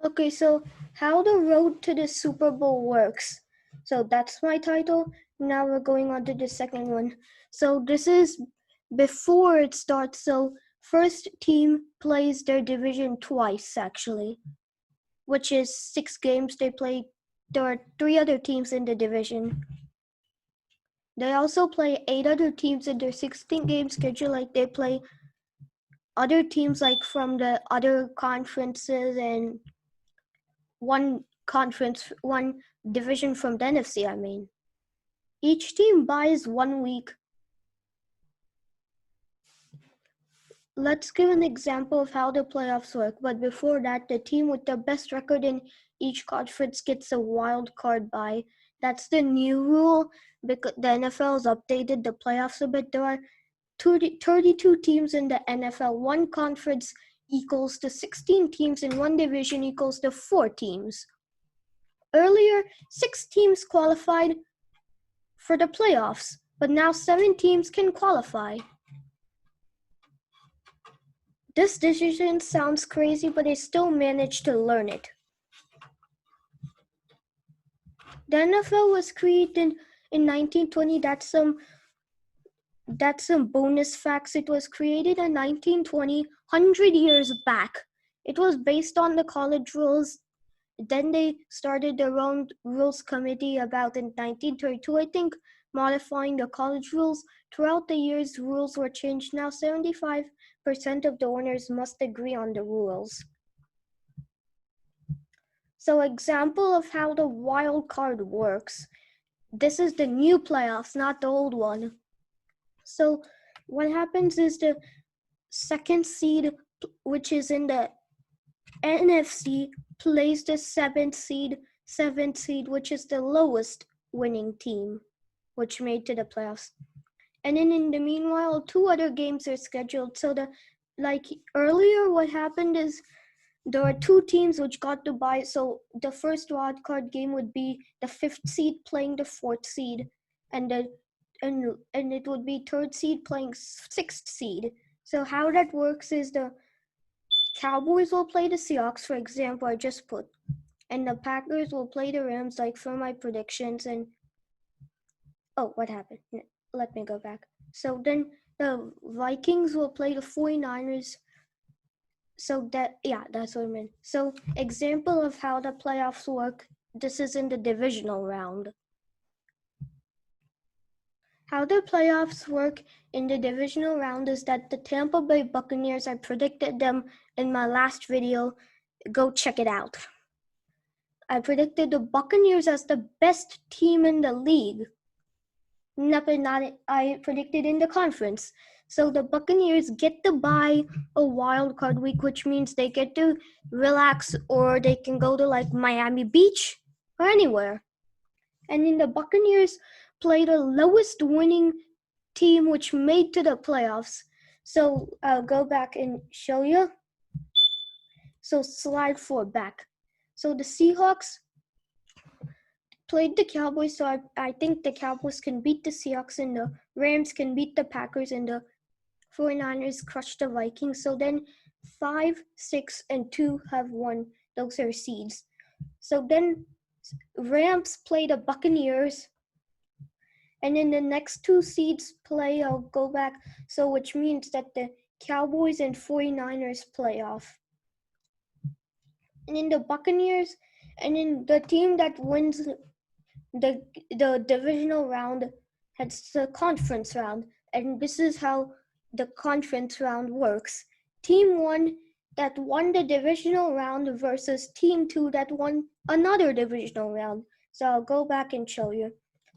Okay, so how the road to the Super Bowl works. So that's my title. Now we're going on to the second one. So this is before it starts. So first team plays their division twice actually, which is 6 games they play. There are 3 other teams in the division. They also play 8 other teams in their 16-game schedule. Like they play other teams like from the other conferences and one division from the NFC, I mean. Each team buys 1 week. Let's give an example of how the playoffs work, but before that, the team with the best record in each conference gets a wild card bye. That's the new rule because the NFL has updated the playoffs a bit. There are 32 teams in the NFL. One conference equals to 16 teams, and one division equals to 4 teams. Earlier, 6 teams qualified for the playoffs, but now 7 teams can qualify. This decision sounds crazy, but they still managed to learn it. The NFL was created in 1920. That's some bonus facts. It was created in 1920, 100 years back. It was based on the college rules. Then they started their own rules committee about in 1932, I think, modifying the college rules. Throughout the years, rules were changed. Now 75% of the owners must agree on the rules. So example of how the wild card works. This is the new playoffs, not the old one. So what happens is the second seed, which is in the NFC, plays the seventh seed, which is the lowest winning team, which made to the playoffs. And then in the meanwhile, 2 other games are scheduled. So earlier, what happened is there are 2 teams which got to bye. So the first wild card game would be the 5th seed playing the 4th seed, and it would be 3rd seed playing 6th seed. So how that works is the Cowboys will play the Seahawks, for example, I just put, and the Packers will play the Rams, like for my predictions. And oh, what happened? Let me go back. So then the Vikings will play the 49ers. So that's what I meant. So example of how the playoffs work. This is in the divisional round. How the playoffs work in the divisional round is that the Tampa Bay Buccaneers, I predicted them in my last video. Go check it out. I predicted the Buccaneers as the best team in the league. I predicted in the conference. So the Buccaneers get to buy a wild card week, which means they get to relax, or they can go to like Miami Beach or anywhere. And then the Buccaneers play the lowest winning team, which made to the playoffs. So I'll go back and show you. So slide 4 back. So the Seahawks played the Cowboys, so I think the Cowboys can beat the Seahawks, and the Rams can beat the Packers, and the 49ers crushed the Vikings. So then 5, 6, and 2 have won. Those are seeds. So then Rams play the Buccaneers, and then the next 2 seeds play. I'll go back. So which means that the Cowboys and 49ers play off. And then the Buccaneers, and then the team that wins the divisional round has the conference round, and this is how the conference round works. Team 1 that won the divisional round versus Team 2 that won another divisional round. So I'll go back and show you.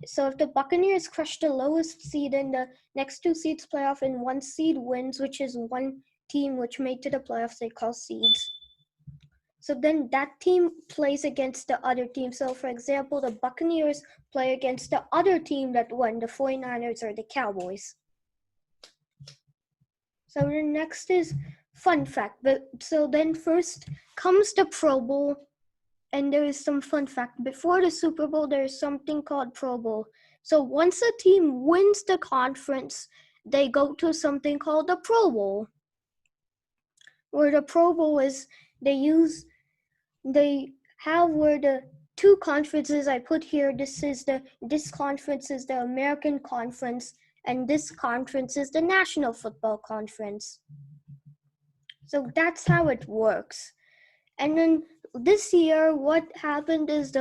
So if the Buccaneers crush the lowest seed, and the next 2 seeds play off, and 1 seed wins, which is one team which made to the playoffs, they call seeds. So then that team plays against the other team. So for example, the Buccaneers play against the other team that won, the 49ers or the Cowboys. So the next is fun fact. So then first comes the Pro Bowl, and there is some fun fact. Before the Super Bowl, there is something called Pro Bowl. So once a team wins the conference, they go to something called the Pro Bowl, where the Pro Bowl is, they use they have were the two conferences I put here. This conference is the American Conference, and this conference is the National Football Conference. So that's how it works. And then this year, what happened is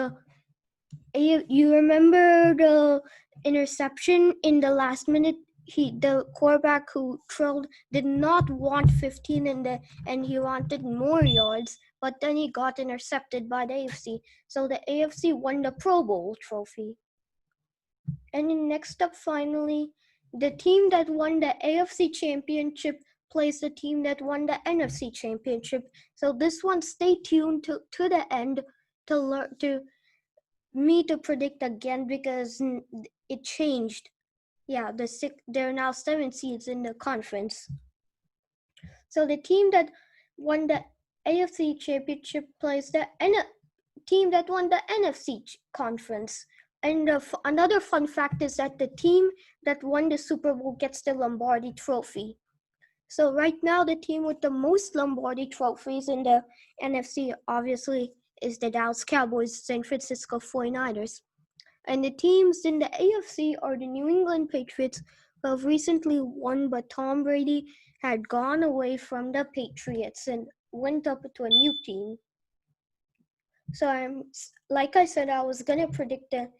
you remember the interception in the last minute. The quarterback who trolled did not want 15 and he wanted more yards, but then he got intercepted by the AFC. So the AFC won the Pro Bowl trophy. And then next up, finally, the team that won the AFC championship plays the team that won the NFC championship. So this one, stay tuned to the end to learn to me to predict again because it changed. Yeah, there are now 7 seeds in the conference. So the team that won the AFC championship plays the team that won the NFC conference. And another fun fact is that the team that won the Super Bowl gets the Lombardi Trophy. So right now, the team with the most Lombardi trophies in the NFC, obviously, is the Dallas Cowboys, San Francisco 49ers. And the teams in the AFC are the New England Patriots, who have recently won, but Tom Brady had gone away from the Patriots and went up to a new team. So like I said, I was gonna predict it.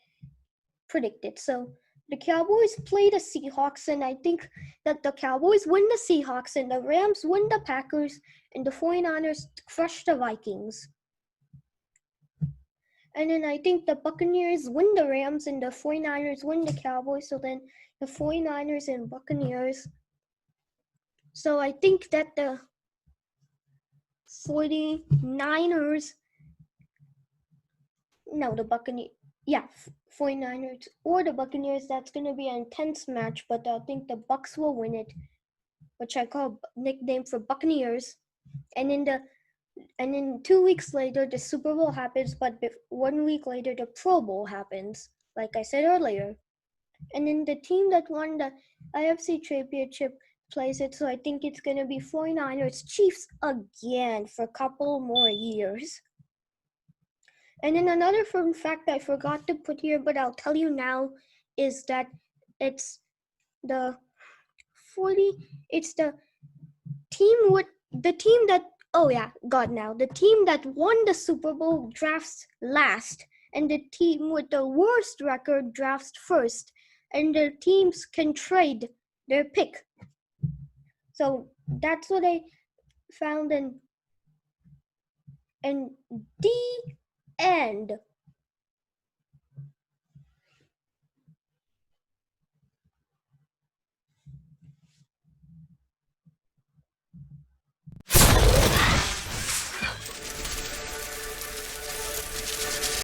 So the Cowboys play the Seahawks, and I think that the Cowboys win the Seahawks, and the Rams win the Packers, and the 49ers crush the Vikings. And then I think the Buccaneers win the Rams, and the 49ers win the Cowboys. So then the 49ers and Buccaneers. So I think that the 49ers, no, the Buccaneers, yeah, 49ers or the Buccaneers, that's going to be an intense match, but I think the Bucks will win it, which I call nickname for Buccaneers. And then 2 weeks later, the Super Bowl happens, but 1 week later, the Pro Bowl happens, like I said earlier. And then the team that won the AFC Championship plays it, so I think it's going to be 49ers Chiefs again for a couple more years. And then another fun fact I forgot to put here, but I'll tell you now, is that it's the team that the team that won the Super Bowl drafts last, and the team with the worst record drafts first, and the teams can trade their pick. So that's what I found in the end.